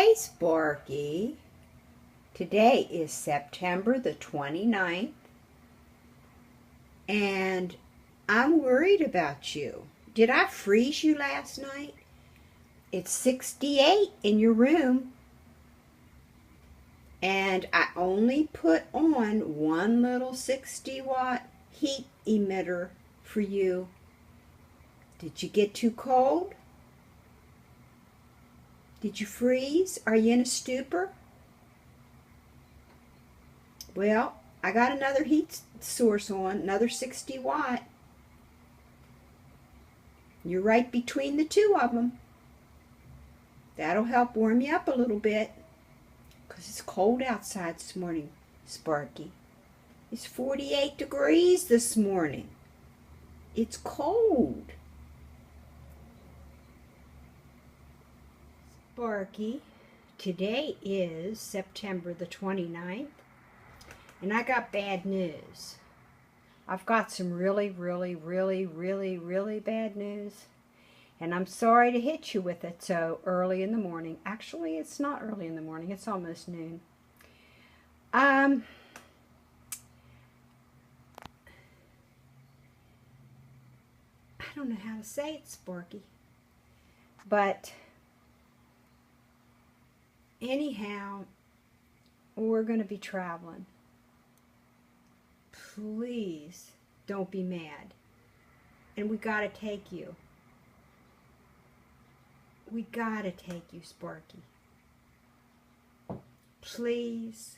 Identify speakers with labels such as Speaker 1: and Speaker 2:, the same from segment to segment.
Speaker 1: Hey Sparky, today is September the 29th, and I'm worried about you. Did I freeze you last night? It's 68 in your room, and I only put on one little 60-watt heat emitter for you. Did you get too cold? Did you freeze? Are you in a stupor? Well, I got another heat source on, another 60 watt. You're right between the two of them. That'll help warm you up a little bit. Because it's cold outside this morning, Sparky. It's 48 degrees this morning. It's cold. Sparky, today is September the 29th, and I got bad news. I've got some really bad news, and I'm sorry to hit you with it so early in the morning. Actually, it's not early in the morning. It's almost noon. I don't know how to say it, Sparky, but anyhow, we're going to be traveling. Please don't be mad. And we got to take you. We got to take you, Sparky. Please.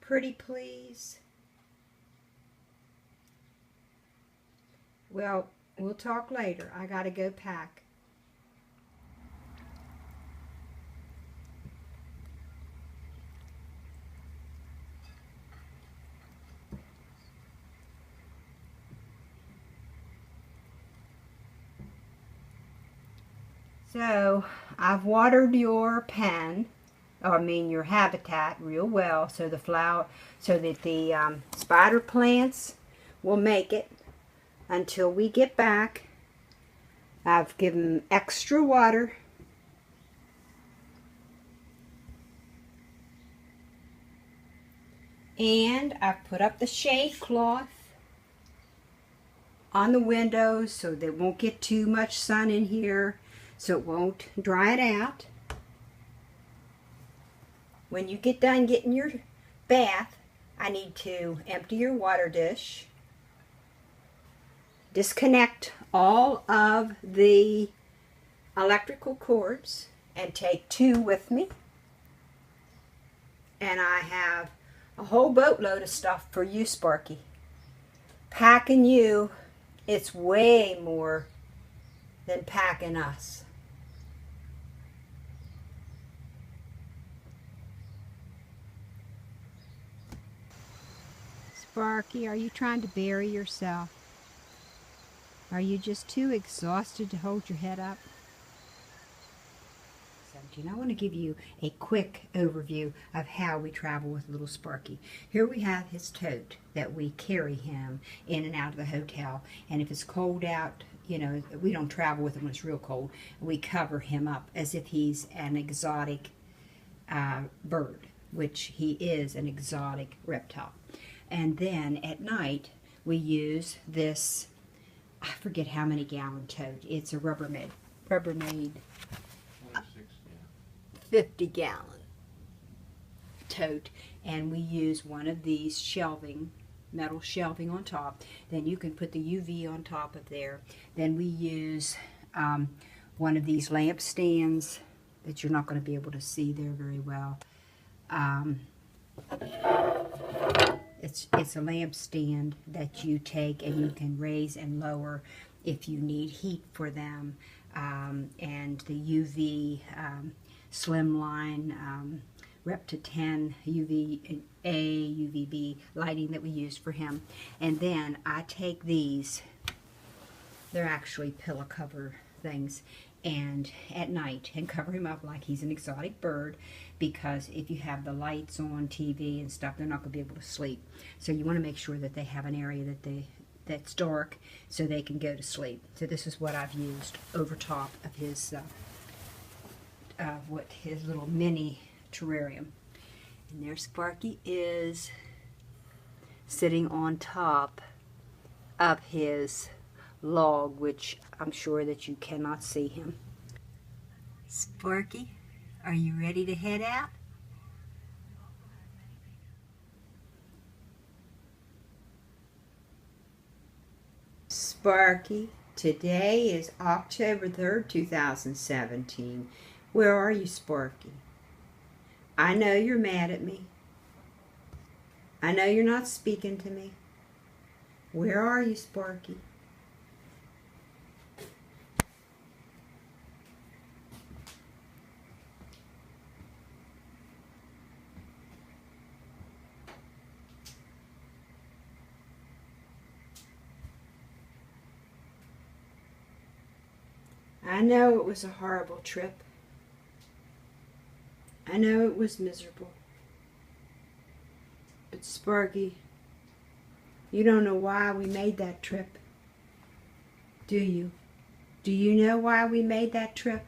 Speaker 1: Pretty please. Well, we'll talk later. I got to go pack. So, I've watered your pen, your habitat real well, so the spider plants will make it until we get back. I've given them extra water. And I've put up the shade cloth on the windows so they won't get too much sun in here, so it won't dry it out. When you get done getting your bath, I need to empty your water dish, disconnect all of the electrical cords, and take 2 with me. And I have a whole boatload of stuff for you, Sparky. Packing you, it's way more than packing us. Sparky, are you trying to bury yourself? Are you just too exhausted to hold your head up? I want to give you a quick overview of how we travel with little Sparky. Here we have his tote that we carry him in and out of the hotel. And if it's cold out, we don't travel with him when it's real cold. We cover him up as if he's an exotic bird, which he is an exotic reptile. And then at night, we use this, I forget how many gallon tote. It's a Rubbermaid 50-gallon tote, and we use one of these metal shelving on top. Then you can put the UV on top of there. Then we use one of these lamp stands that you're not going to be able to see there very well. It's a lamp stand that you take and you can raise and lower if you need heat for them. And the UV slimline Rep to 10 UVA, UVB lighting that we use for him. And then I take these, they're actually pillow cover things, and at night and cover him up like he's an exotic bird, because if you have the lights on TV and stuff, they're not going to be able to sleep. So you want to make sure that they have an area that's dark so they can go to sleep. So this is what I've used over top of his of what his little mini terrarium. And there Sparky is sitting on top of his log, which I'm sure that you cannot see him. Sparky, are you ready to head out? Sparky, today is October 3rd, 2017. Where are you, Sparky? I know you're mad at me. I know you're not speaking to me. Where are you, Sparky? I know it was a horrible trip. I know it was miserable. But Sparky, you don't know why we made that trip, do you? Do you know why we made that trip?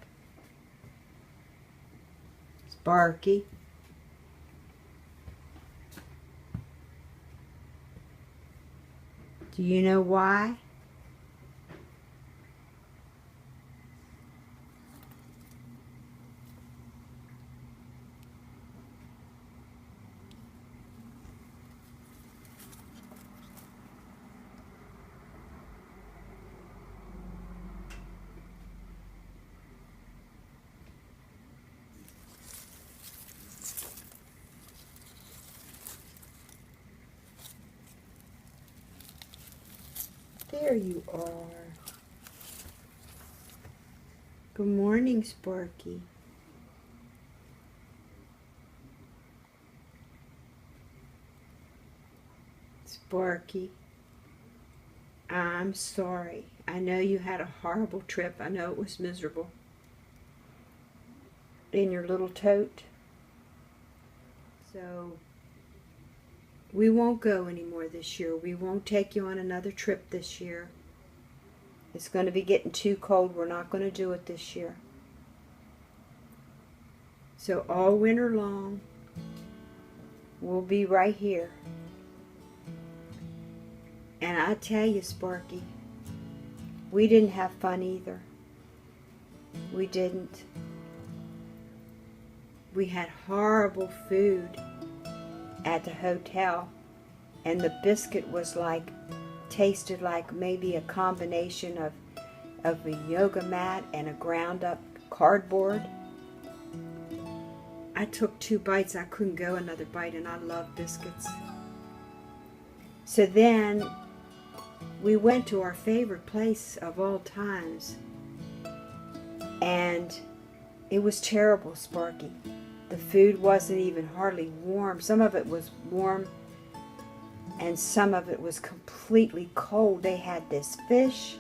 Speaker 1: Sparky. Do you know why? There you are. Good morning, Sparky. Sparky, I'm sorry. I know you had a horrible trip. I know it was miserable. In your little tote. So we won't go anymore this year. We won't take you on another trip this year. It's going to be getting too cold. We're not going to do it this year. So all winter long, we'll be right here. And I tell you, Sparky, we didn't have fun either. We didn't. We had horrible food at the hotel, and the biscuit was like, tasted like maybe a combination of a yoga mat and a ground up cardboard. I took 2 bites. I couldn't go another bite, and I love biscuits. So then we went to our favorite place of all times, and it was terrible, Sparky. The food wasn't even hardly warm. Some of it was warm and some of it was completely cold. They had this fish,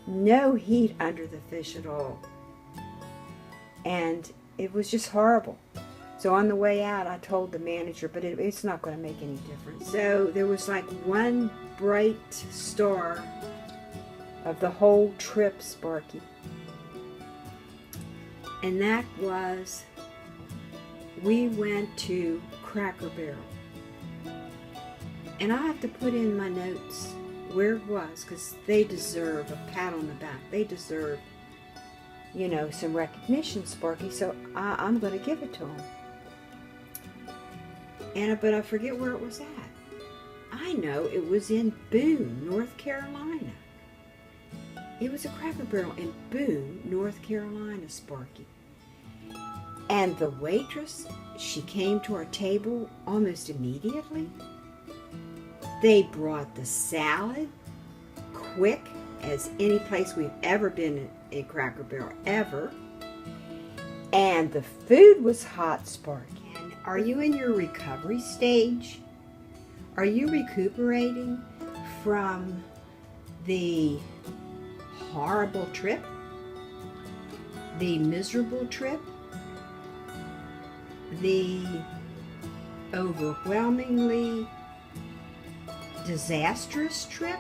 Speaker 1: no heat under the fish at all. And it was just horrible. So on the way out, I told the manager, but it's not going to make any difference. So there was like one bright star of the whole trip, Sparky. And that was, we went to Cracker Barrel. And I have to put in my notes where it was, because they deserve a pat on the back. They deserve, you know, some recognition, Sparky. So I'm going to give it to them. But I forget where it was at. I know it was in Boone, North Carolina. It was a Cracker Barrel in Boone, North Carolina, Sparky. And the waitress, she came to our table almost immediately. They brought the salad quick as any place we've ever been in Cracker Barrel, ever. And the food was hot, Sparky. And are you in your recovery stage? Are you recuperating from the horrible trip? The miserable trip? The overwhelmingly disastrous trip?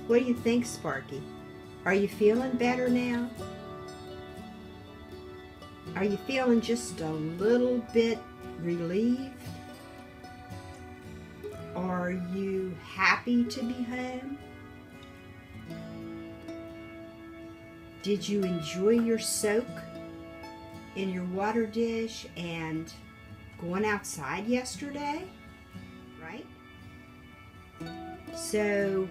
Speaker 1: What do you think, Sparky? Are you feeling better now? Are you feeling just a little bit relieved? Are you happy to be home? Did you enjoy your soak in your water dish and going outside yesterday? Right? So,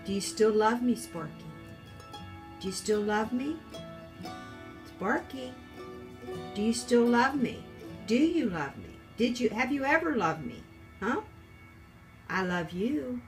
Speaker 1: do you still love me, Sparky? Do you still love me? Sparky, do you still love me? Do you love me? Have you ever loved me? Huh? I love you.